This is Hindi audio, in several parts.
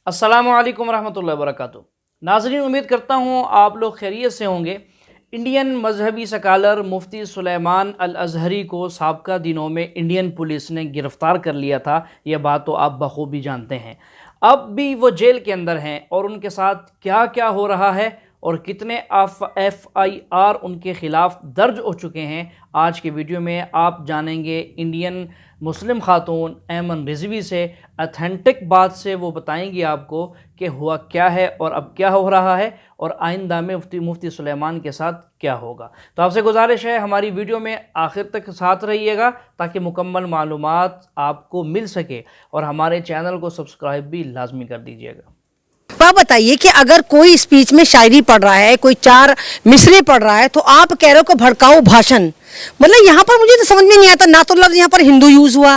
अस्सलामु अलैकुम रहमतुल्लाहि व बरकातुहू। नाज़रीन, उम्मीद करता हूँ आप लोग खैरियत से होंगे। इंडियन मजहबी सकालर मुफ्ती सुलेमान अल अज़हरी को साबका दिनों में इंडियन पुलिस ने गिरफ़्तार कर लिया था। यह बात तो आप बखूबी जानते हैं। अब भी वो जेल के अंदर हैं और उनके साथ क्या क्या हो रहा है और कितने FIR उनके ख़िलाफ़ दर्ज हो चुके हैं, आज के वीडियो में आप जानेंगे। इंडियन मुस्लिम खातून ऐमन रिजवी से अथेंटिक बात से वो बताएंगी आपको कि हुआ क्या है और अब क्या हो रहा है और आइंदा में मुफ्ती सुलेमान के साथ क्या होगा। तो आपसे गुजारिश है हमारी वीडियो में आखिर तक साथ रहिएगा ताकि मुकम्मल मालूमात आपको मिल सके, और हमारे चैनल को सब्सक्राइब भी लाजमी कर दीजिएगा। आप बताइए कि अगर कोई स्पीच में शायरी पढ़ रहा है, कोई चार मिसरे पढ़ रहा है, तो आप कह रहे हो कि भड़काऊ भाषण। मतलब यहाँ पर मुझे तो समझ में नहीं आता, ना तो लफ्ज यहाँ पर हिंदू यूज हुआ,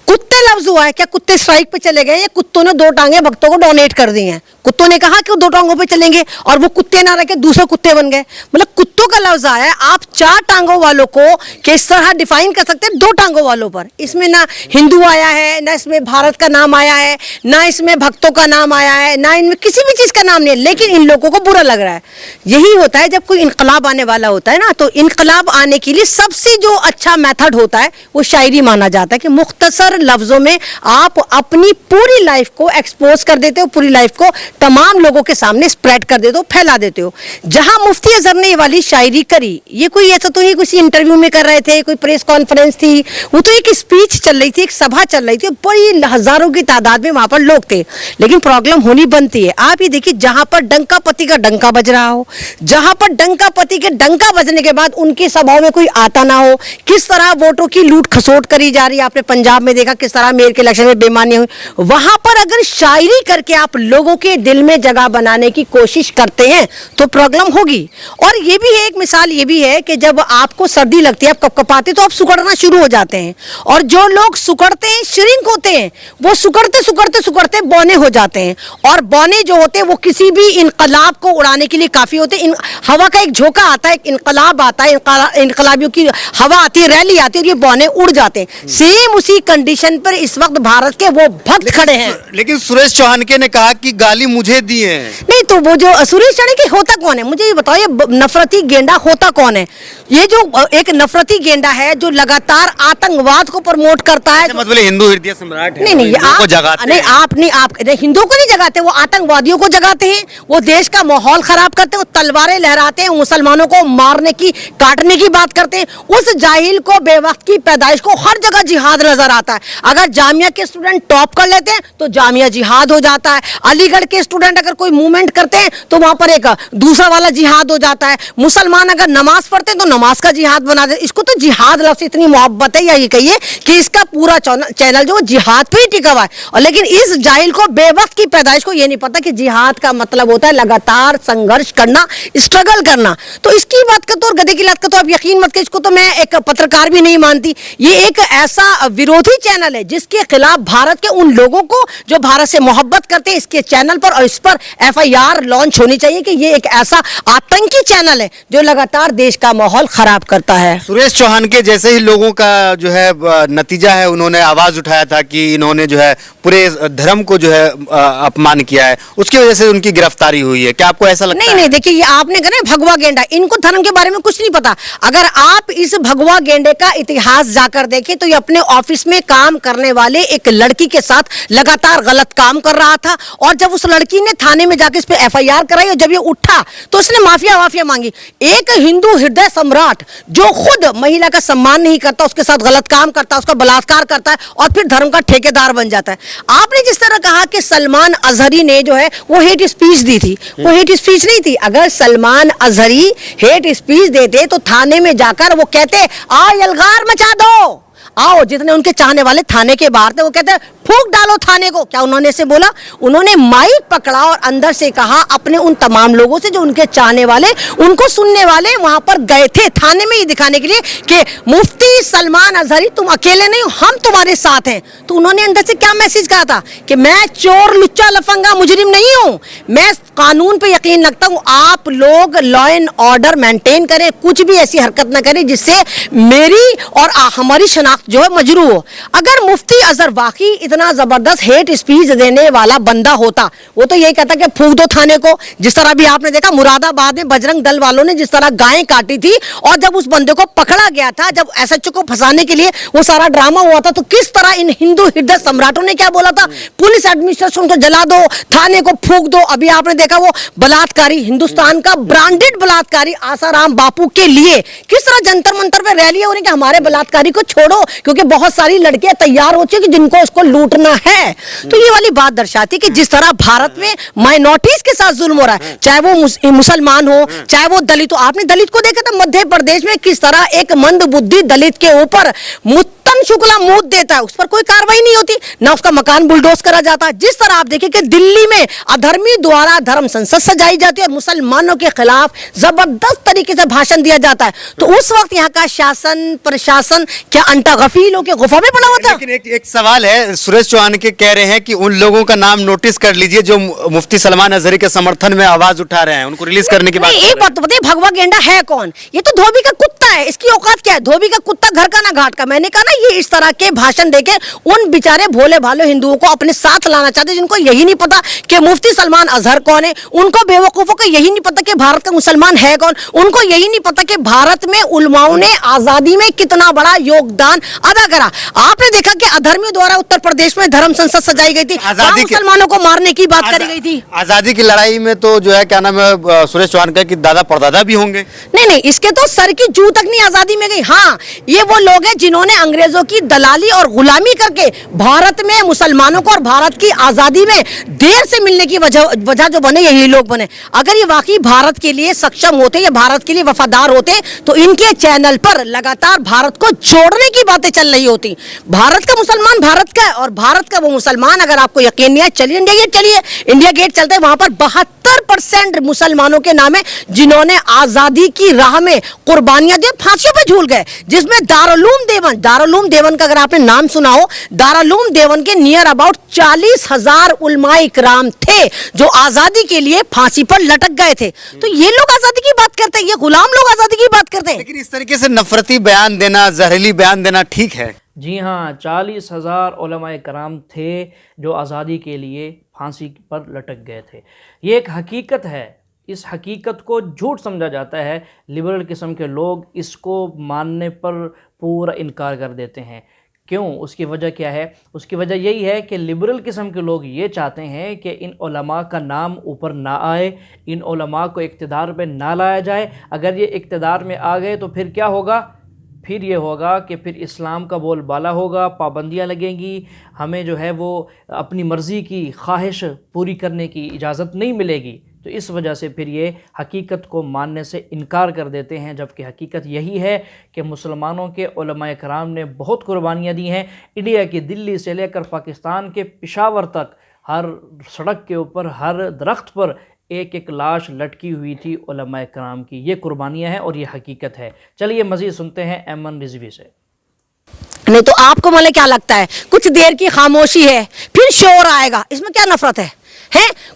कुत्ते लफ्ज हुआ है। क्या कुत्ते स्ट्राइक पे चले गए या कुत्तों ने दो टांगे भक्तों को डोनेट कर दी हैं? कुत्तों ने कहा कि वो दो टांगों पे चलेंगे और वो कुत्ते ना रह के दूसरे कुत्ते बन गए। मतलब कुत्तों का लफ्ज आया है, आप चार टांगों वालों को किस तरह डिफाइन कर सकते हैं दो टांगों वालों पर? इसमें ना हिंदू आया है, ना इसमें भारत का नाम आया है, ना इसमें भक्तों का नाम आया है, ना इनमें किसी भी चीज का नाम नहीं है, लेकिन इन लोगों को बुरा लग रहा है। यही होता है जब कोई इनकलाब आने वाला होता है ना, तो इनकलाब आने के लिए सबसे जो अच्छा मेथड होता है वो शायरी माना जाता है कि मुख्तसर लफ्जों में आप अपनी पूरी लाइफ को एक्सपोज कर देते हो, पूरी लाइफ को तमाम लोगों के सामने स्प्रेड कर देते हो, फैला देते हो। जहां मुफ्ती अजहर ने ये वाली शायरी करी, ये कोई ऐसा तो नहीं किसी इंटरव्यू में कर रहे थे, कोई प्रेस कॉन्फ्रेंस थी, वो तो एक स्पीच चल रही थी, एक सभा चल रही थी, बड़ी हजारों की तादाद में वहां पर लोग थे। लेकिन प्रॉब्लम होनी बनती है। आप ये देखिए, जहां पर डंका पति का डंका बज रहा हो, जहां पर डंका पति के डंका बजने के बाद उनकी सभाओं में कोई आता ना हो, किस तरह वोटों की लूट खसोट करी जा रही है। आपने पंजाब में देखा किस तरह मेयर के इलेक्शन में बेईमानी हुई। वहां पर अगर शायरी करके आप लोगों के दिल में जगह बनाने की कोशिश करते हैं तो प्रॉब्लम होगी। और ये भी है, एक मिसाल ये भी है कि जब आपको सर्दी लगती है, आप कपकपाते तो आप सुकड़ना शुरू हो जाते हैं, और जो लोग सुकड़ते हैं, श्रिंक होते हैं, वो सुकड़ते सुकड़ते सुकड़ते बौने हो जाते हैं। और बौने जो होते हैं वो किसी भी इनकलाब को उड़ाने के लिए काफी होते हैं। हवा का एक झोंका आता है, एक इनकलाब आता है, इनकलाबियों की हवा आती है, रैली आती है और ये बौने उड़ जाते हैं। सेम उसी कंडीशन पर इस वक्त भारत के वो भक्त खड़े हैं। लेकिन सुरेश चौहान ने कहा कि गाली मुझे दी है। नहीं तो वो जो सुरेश चाणक्य होता कौन है, मुझे ये बताओ, ये नफरती गेंडा होता कौन है? ये जो एक नफरती गेंडा है जो लगातार आतंकवाद को प्रमोट करता है, मतलब हिंदू हृदय सम्राट है। नहीं को जगाते नहीं, आप हिंदुओं को नहीं जगाते, वो आतंकवादियों को जगाते हैं। वो देश का माहौल खराब करते हैं, वो तलवारें लहराते हैं, मुसलमानों को मारने की, काटने की बात करते हैं। उस जाहिल को, बेवक्त की पैदाइश को हर जगह जिहाद नजर आता है। अगर जामिया के स्टूडेंट टॉप कर लेते हैं तो जामिया जिहाद हो जाता है। अलीगढ़ के स्टूडेंट अगर कोई मूवमेंट करते हैं तो वहां पर एक दूसरा वाला जिहाद हो जाता है। मुसलमान अगर नमाज पढ़ते हैं तो नमाज का जिहाद बना देते। इसको तो जिहाद लफ्ज़ से इतनी मोहब्बत है, या ये कहिए कि इसका पूरा चैनल जो जिहाद पे ही टिका हुआ है। और लेकिन इस जाहिल को, बेवक्त की पैदाइश को, ये नहीं पता कि जिहाद का मतलब होता है लगातार संघर्ष करना, स्ट्रगल करना। तो इसकी बात का तो, और गधे की लात का तो आप यकीन मत कीजिए, इसको तो मैं एक पत्रकार भी नहीं मानती। ये एक ऐसा विरोधी चैनल है जिसके खिलाफ भारत के उन लोगों को जो भारत से मोहब्बत करते हैं, इसके चैनल पर और इस पर FIR लॉन्च होनी चाहिए कि ये एक ऐसा आतंकी चैनल है जो लगातार देश का माहौल खराब करता है। सुरेश चौहान के जैसे ही लोगों का जो है नतीजा है, उन्होंने आवाज उठाया था कि इन्होंने जो है पूरे धर्म को जो है अपमान किया है, उसकी वजह से उनकी गिरफ्तारी हुई है। क्या आपको ऐसा लगता है? नहीं, देखिए, ये आपने कहा ना भगवा गेंडा, इनको धर्म के बारे में कुछ नहीं पता। अगर आप इस भगवा गेंडे का इतिहास जाकर देखें तो ये अपने ऑफिस में काम करने वाले एक लड़की के साथ लगातार गलत काम कर रहा था, और जब उस लड़की ने थाने में जाकर इस पे FIR कराई और जब ये उठा तो उसने माफिया मांगी। एक हिंदू हृदय सम्राट जो खुद महिला का सम्मान नहीं करता, उसके साथ गलत काम करता है, उसका बलात्कार करता है और फिर धर्म का ठेकेदार बन जाता है। आपने जिस तरह कहा कि सलमान अजहरी ने जो है वो हेट स्पीच दी थी, वो हेट स्पीच नहीं थी। अगर सलमान अजहरी हेट स्पीच देते तो थाने में जाकर वो कहते आ यलगार मचा दो, आओ। जितने उनके चाहने वाले थाने के बाहर थे वो कहते फूंक डालो थाने को। क्या उन्होंने ऐसे बोला? उन्होंने माइक पकड़ा और अंदर से कहा अपने उन तमाम लोगों से जो उनके चाहने वाले, उनको सुनने वाले वहां पर गए थे थाने में ये दिखाने के लिए कि मुफ्ती सलमान अजहरी तुम अकेले नहीं हो, हम तुम्हारे साथ हैं। तो उन्होंने अंदर से क्या मैसेज कहा था कि मैं चोर, लुच्चा, लफंगा, मुजरिम नहीं हूं, मैं कानून पे यकीन रखता हूं। आप लोग लॉ एंड ऑर्डर मेंटेन करें, कुछ भी ऐसी हरकत ना करें जिससे मेरी और हमारी शनाख्त जो है मजरू हो। अगर मुफ्ती अजहर वाकई इतना इतना जबरदस्त हेट स्पीच देने वाला बंदा होता, वो तो यही कहता कि फूंक दो थाने को। जिस तरह भी आपने देखा मुरादाबाद में बजरंग दल वालों ने जिस तरह गायें काटी थी, और जब उस बंदे को पकड़ा गया था, जब एसएचओ को फंसाने के लिए वो सारा ड्रामा हुआ था, तो किस तरह इन हिंदू हृदय सम्राटों ने क्या बोला था, पुलिस एडमिनिस्ट्रेशन को जला दो, थाने को फूंक दो। अभी आपने देखा वो बलात्कारी, हिंदुस्तान का ब्रांडेड बलात्कारी आसाराम बापू के लिए किस तरह जंतर मंतर पे रैली हो रही कि हमारे बलात्कारी को छोड़ो, क्योंकि बहुत सारी लड़कियां तैयार हो चुकी जिनको उसको लूटना है। तो ये वाली बात दर्शाती है कि जिस तरह भारत में माइनॉरिटीज के साथ जुल्म हो रहा है, चाहे वो मुसलमान हो, चाहे वो दलित हो। आपने दलित को देखा था मध्य प्रदेश में किस तरह एक मंदबुद्धि दलित के ऊपर मुत्तन शुक्ला मूत देता है, उस पर कोई कार्रवाई नहीं होती, ना उसका मकान बुलडोज करा जाता। जिस तरह आप देखिए कि दिल्ली में अधर्मी द्वारा धर्म संसद सजाई जाती है और मुसलमानों के खिलाफ जबरदस्त तरीके से भाषण दिया जाता है, तो उस वक्त यहाँ का शासन प्रशासन क्या अंटा गफीलों के गुफा में पड़ा हुआ था। लेकिन एक सवाल है, सुरेश चौहान के कह रहे हैं कि उन लोगों का नाम नोटिस कर लीजिए जो मुफ्ती सलमान अजहरी के समर्थन में आवाज उठा रहे हैं, उनको रिलीज करने की बात। एक बात तो बताइए, भगवा गेंडा है कौन? ये तो धोबी का कुत्ता है, इसकी औकात क्या है? धोबी का कुत्ता घर का ना घाट का। मैंने कहा ना, ये इस तरह के भाषण देके उन बेचारे भोले भाले हिंदुओं को अपने साथ लाना चाहते, जिनको यही नहीं पता कि मुफ्ती सलमान अजहर कौन है, उनको बेवकूफों को यही नहीं पता कि भारत का मुसलमान है कौन, उनको यही नहीं पता कि भारत में उलमाओं ने आजादी में कितना बड़ा योगदान अदा करा। आपने देखा कि अधर्मियों द्वारा उत्तर प्रदेश में धर्म संसद सजाई गई थी, आजादी मुसलमानों को मारने की बात करी गई थी। आजादी की लड़ाई में तो जो है क्या नाम है, सुरेश चौहान का कि दादा परदादा भी होंगे। नहीं, इसके तो सर की जू तक नहीं आजादी में गई। हाँ, ये वो लोग हैं जिन्होंने अंग्रेजों की दलाली और गुलामी करके भारत में मुसलमानों को और भारत की आजादी में देर से मिलने की वजह जो बने, यही लोग बने। अगर ये वाकई भारत के लिए सक्षम होते या भारत के लिए वफादार होते, तो इनके चैनल पर लगातार भारत को जोड़ने की बातें चल रही होती। भारत का मुसलमान भारत का है और भारत का वो मुसलमान, अगर आपको यकीन नहीं है चलिए इंडिया गेट चलिए, इंडिया गेट चलते हैं, वहां पर 72% मुसलमानों के नाम है जिन्होंने आजादी की राह में कुर्बानियां दी, फांसियों पे झूल गए। जिसमें दारुल देवन का अगर आपने नाम सुना हो, दारुल देवन के नियर अबाउट 40,000 उलमाए इकराम थे जो आजादी के लिए फांसी पर लटक गए थे। तो ये लोग आजादी की बात करते हैं, ये गुलाम लोग आजादी की बात करते हैं। लेकिन इस तरीके से नफरती बयान देना, जहरीली बयान देना ठीक है? जी हाँ, 40,000 उलमाए कराम थे जो आज़ादी के लिए फांसी पर लटक गए थे। ये एक हकीकत है, इस हकीकत को झूठ समझा जाता है। लिबरल किस्म के लोग इसको मानने पर पूरा इनकार कर देते हैं। क्यों? उसकी वजह क्या है? उसकी वजह यही है कि लिबरल किस्म के लोग ये चाहते हैं कि इन उलमा का नाम ऊपर ना आए, इन उलमा को इक़्तिदार पे ना लाया जाए। अगर ये इक़्तिदार में आ गए तो फिर क्या होगा? फिर ये होगा कि फिर इस्लाम का बोलबाला होगा, पाबंदियां लगेंगी, हमें जो है वो अपनी मर्ज़ी की ख्वाहिश पूरी करने की इजाज़त नहीं मिलेगी। तो इस वजह से फिर ये हकीकत को मानने से इनकार कर देते हैं, जबकि हकीकत यही है कि मुसलमानों के उलमाए कराम ने बहुत कुर्बानियाँ दी हैं। इंडिया की दिल्ली से लेकर पाकिस्तान के पेशावर तक हर सड़क के ऊपर, हर दरख्त पर एक एक लाश लटकी हुई थी उलमाए कराम की। ये कुर्बानियाँ हैं और ये हकीकत है। चलिए मज़ीद सुनते हैं एमन रिजवी से। नहीं तो आपको मतलब क्या लगता है, कुछ देर की खामोशी है फिर शोर आएगा, इसमें क्या नफरत है?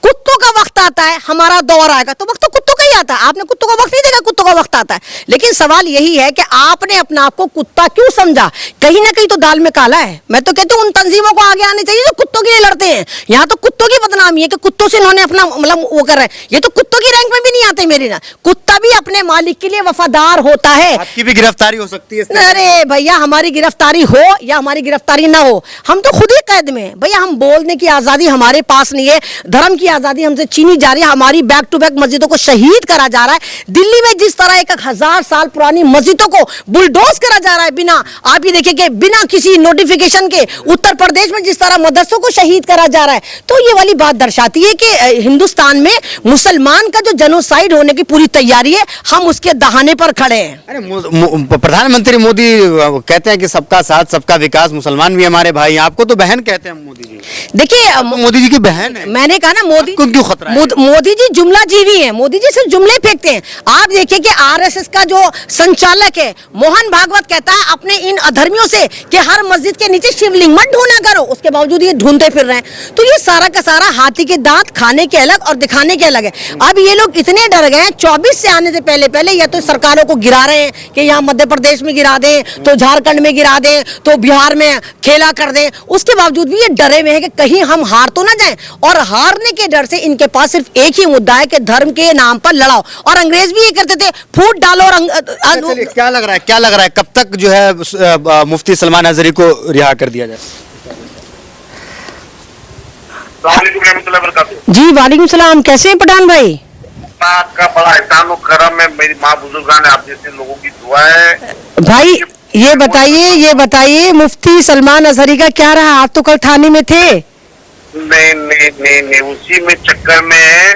कुत्तों का वक्त आता है, हमारा दौर आएगा, तो वक्त तो कुत्तों का ही आता है। आपने कुत्तों का वक्त नहीं देखा, कुत्तों का वक्त आता है। लेकिन सवाल यही है कि आपने अपने आप को कुत्ता क्यों समझा? कहीं ना कहीं तो दाल में काला है। मैं तो कहती हूँ उन तंजीमों को आगे आने चाहिए जो कुत्तों के लिए लड़ते हैं। यहाँ तो कुत्तों की बदनामी है कि कुत्तों से इन्होंने अपना मतलब वो कर रहे हैं। ये तो कुत्तों की रैंक में भी नहीं आते मेरे ना। कुत्ता भी अपने मालिक के लिए वफादार होता है। आपकी भी गिरफ्तारी हो सकती है। अरे भैया, हमारी गिरफ्तारी हो या हमारी गिरफ्तारी ना हो, हम तो खुद ही कैद में हैं। भैया, हम बोलने की आजादी हमारे पास नहीं है, धर्म की आजादी हमसे छीनी जा रही है, हमारी बैक टू बैक मस्जिदों को शहीद करा जा रहा है। दिल्ली में जिस तरह 1000 साल पुरानी मस्जिदों को बुलडोज करा जा रहा है बिना, आप ये देखिए कि बिना किसी नोटिफिकेशन के, उत्तर प्रदेश में जिस तरह मदरसों को शहीद करा जा रहा है, तो ये वाली बात दर्शाती है कि हिंदुस्तान में मुसलमान का जो जेनोसाइड होने की पूरी तैयारी है, हम उसके दहाने पर खड़े हैं। अरे प्रधानमंत्री मोदी कहते हैं कि सबका साथ सबका विकास, मुसलमान भी हमारे भाई हैं। आपको तो बहन कहते हैं मोदी जी। देखिए, मोदी जी की बहन है। मैंने कहा ना, मोदी क्यों खतरा है? मोदी जी जुमला जीवी हैं। मोदी जी सिर्फ जुमले फेंकते हैं। आप देखिए कि आरएसएस का जो संचालक है मोहन भागवत कहता है अपने इन अधर्मियों से कि हर मस्जिद के नीचे शिवलिंग मत ढूंढा करो, उसके बावजूद ये ढूंढते फिर रहे हैं। तो ये सारा का सारा हाथी के दांत खाने के अलग और दिखाने के अलग है। अब ये लोग इतने डर गए हैं 24 से आने से पहले पहले या तो सरकारों को गिरा रहे हैं कि यहाँ मध्य प्रदेश में गिरा दें, तो झारखंड में गिरा दें, तो बिहार में खेला कर दें। उसके बावजूद भी ये डरे हुए हैं कि कहीं हम हार तो ना जाएं, और हारने के डर से इनके पास सिर्फ एक ही मुद्दा है कि धर्म के नाम पर लड़ाओ। और अंग्रेज भी ये करते थे, फूट डालो और क्या लग रहा है कब तक जो है मुफ्ती सलमान अजहरी को रिहा कर दिया जाए? जी वालेकुम सलाम, कैसे हैं पठान भाई? आपका बड़ा एहसान और करम है, मेरी माँ बुजुर्गान है, आप जैसे लोगों की दुआ है। भाई ये बताइए मुफ्ती सलमान अजहरी का क्या रहा? आप तो कल थाने में थे। नहीं, उसी में चक्कर में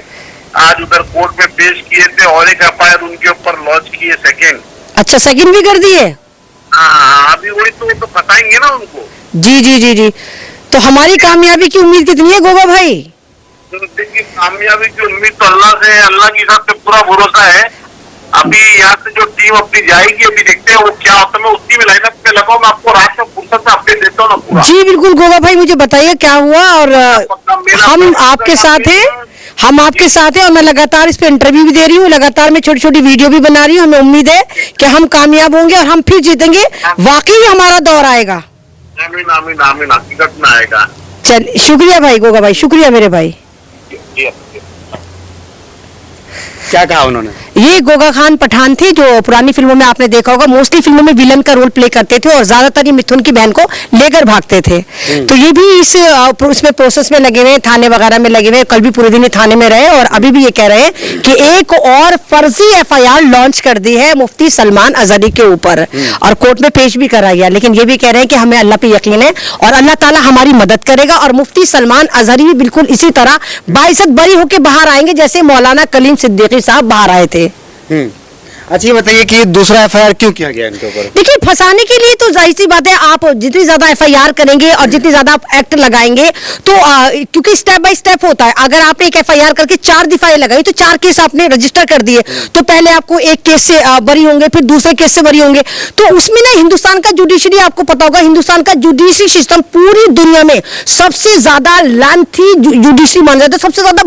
आज उधर कोर्ट में पेश किए थे और एक एफआईआर उनके ऊपर लॉन्च किए सेकंड। अच्छा, सेकंड भी कर दिए? हाँ, अभी वही तो बताएंगे ना उनको। जी। तो हमारी कामयाबी की उम्मीद कितनी है गोगा भाई? देखिए, कामयाबी की उम्मीद तो अल्लाह से है, अल्लाह की साथ पूरा भरोसा है। अभी यहाँ से जो टीम अपनी जाएगी, अभी देखते हैं वो क्या होता है। मैं उसी में लाइनअप पे लगा हूँ, मैं आपको रात में फुर्सत से अपडेट देता हूँ ना पूरा। जी बिल्कुल गोगा भाई, मुझे बताइए क्या हुआ। और हम आपके साथ हैं और मैं लगातार इस पे इंटरव्यू भी दे रही हूँ, लगातार मैं छोटी छोटी वीडियो भी बना रही हूँ। हमें उम्मीद है कि हम कामयाब होंगे और हम फिर जीतेंगे, वाकई हमारा दौर आएगा। आमीन आमीन आमीन, हकीकत में आएगा। चल शुक्रिया भाई गोगा भाई, शुक्रिया मेरे भाई। क्या कहा उन्होंने? ये गोगा खान पठान थे जो पुरानी फिल्मों में आपने देखा होगा, मोस्टली फिल्मों में विलन का रोल प्ले करते थे और ज्यादातर ये मिथुन की बहन को लेकर भागते थे। तो ये भी इसमें प्रोसेस में लगे हुए, थाने वगैरह में लगे हुए। कल भी पूरे दिन थाने में रहे और अभी भी ये कह रहे हैं कि एक और फर्जी एफआईआर लॉन्च कर दी है मुफ्ती सलमान अजहरी के ऊपर और कोर्ट में पेश भी करा गया। लेकिन ये भी कह रहे हैं कि हमें अल्लाह पे यकीन है और अल्लाह ताला हमारी मदद करेगा और मुफ्ती सलमान अजहरी भी बिल्कुल इसी तरह बाइज्जत बरी होकर बाहर आएंगे जैसे मौलाना कलीम सिद्दीकी साहब बाहर आए थे। अच्छा, ये बताइए कि दूसरा एफआईआर क्यों किया गया इनके ऊपर? देखिए, फंसाने के लिए तो जाहिर सी बात है, आप जितनी ज्यादा एफआईआर करेंगे और जितनी ज्यादा आप एक्ट लगाएंगे तो क्योंकि स्टेप बाय स्टेप होता है। अगर आपने एक एफआईआर करके 4 दिफाएं लगाई तो 4 केस आपने रजिस्टर कर दिए, तो पहले आपको एक केस से बरी होंगे, फिर दूसरे केस से बरी होंगे। तो उसमें ना हिंदुस्तान का जुडिशरी, आपको पता होगा हिंदुस्तान का जुडिशरी सिस्टम पूरी दुनिया में सबसे ज्यादा लेंथी जुडिशरी माना जाता है, सबसे ज्यादा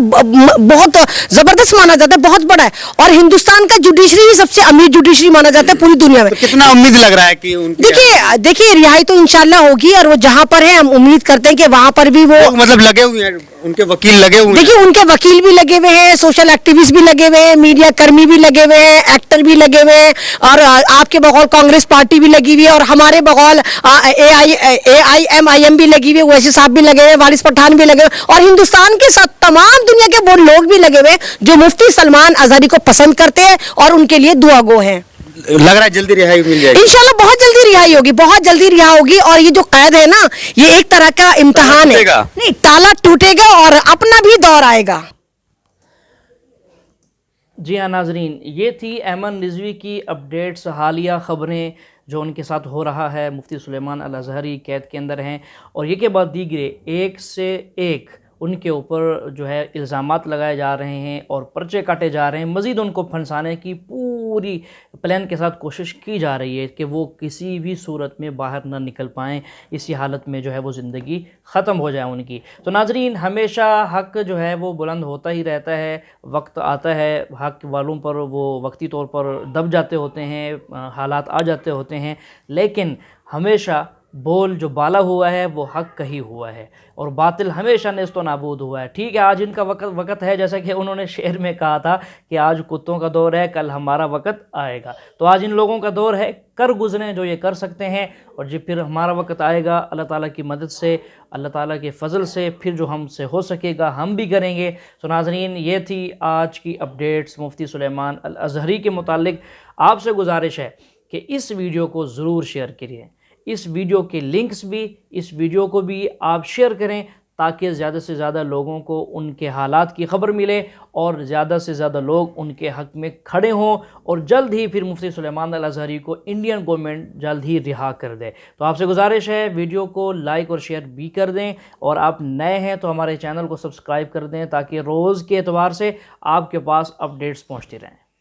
बहुत जबरदस्त माना जाता है, बहुत बड़ा है। और हिंदुस्तान का जुडिशरी ही सबसे अमीर जुडिशरी माना जाता है पूरी दुनिया में। तो कितना उम्मीद लग रहा है कि देखिए रिहाई तो इंशाल्लाह होगी और वो जहां पर है हम उम्मीद करते हैं कि वहां पर भी वो मतलब लगे हुए हैं, उनके वकील लगे हुए हैं। देखिए, उनके वकील भी लगे हुए हैं, सोशल एक्टिविस्ट भी लगे हुए हैं, मीडिया कर्मी भी लगे हुए हैं, एक्टर भी लगे हुए हैं और आपके बगौल कांग्रेस पार्टी भी लगी हुई है और हमारे बगौल AIMIM भी लगी हुई है, वैसे साहब भी लगे हुए हैं, वारिस पठान भी लगे हुए और हिंदुस्तान के साथ तमाम दुनिया के वो लोग भी लगे हुए जो मुफ्ती सलमान अजहरी को पसंद करते हैं और उनके लिए दुआ गो हैं। लग रहा है जल्दी रिहाई मिल जाएगी इंशाल्लाह, बहुत जल्दी रिहाई होगी, बहुत जल्दी रिहा होगी। और ये जो कैद है ना, ये एक तरह का इम्तिहान है। नहीं, ताला टूटेगा और अपना भी दौर आएगा। जी हाँ नाजरीन, ये थी ऐमन रिजवी की अपडेट्स, हालिया ख़बरें जो उनके साथ हो रहा है। मुफ्ती सुलेमान अल अज़हरी कैद के अंदर हैं और ये के बाद दीगरे एक से एक उनके ऊपर जो है इल्ज़ामात लगाए जा रहे हैं और पर्चे काटे जा रहे हैं। मज़ीद उनको फंसाने की पूरी प्लान के साथ कोशिश की जा रही है कि वो किसी भी सूरत में बाहर ना निकल पाएँ, इसी हालत में जो है वो ज़िंदगी ख़त्म हो जाए उनकी। तो नाजरीन, हमेशा हक़ जो है वो बुलंद होता ही रहता है, वक्त आता है हक़ वालों पर वो वक्ती तौर पर दब जाते होते हैं, हालात आ जाते होते हैं, लेकिन हमेशा बोल जो बाला हुआ है वो हक़ का ही हुआ है और बातिल हमेशा नेस्तो नाबूद हुआ है। ठीक है, आज इनका वक़्त है, जैसा कि उन्होंने शेर में कहा था कि आज कुत्तों का दौर है, कल हमारा वक़्त आएगा। तो आज इन लोगों का दौर है, कर गुज़रें जो ये कर सकते हैं और जब फिर हमारा वक़्त आएगा अल्लाह ताला की मदद से, अल्लाह ताला के फ़ज़ल से, फिर जो हमसे हो सकेगा हम भी करेंगे। तो नाज़रीन, ये थी आज की अपडेट्स मुफ्ती सुलेमान अल अज़हरी के मुतालिक। आपसे गुजारिश है कि इस वीडियो को ज़रूर शेयर करिए, इस वीडियो के लिंक्स भी, इस वीडियो को भी आप शेयर करें ताकि ज़्यादा से ज़्यादा लोगों को उनके हालात की ख़बर मिले और ज़्यादा से ज़्यादा लोग उनके हक़ में खड़े हों और जल्द ही फिर मुफ्ती सुलेमान अल अज़हरी को इंडियन गवर्नमेंट जल्द ही रिहा कर दे। तो आपसे गुजारिश है वीडियो को लाइक और शेयर भी कर दें, और आप नए हैं तो हमारे चैनल को सब्सक्राइब कर दें ताकि रोज़ के एतबार से आपके पास अपडेट्स पहुँचती रहें।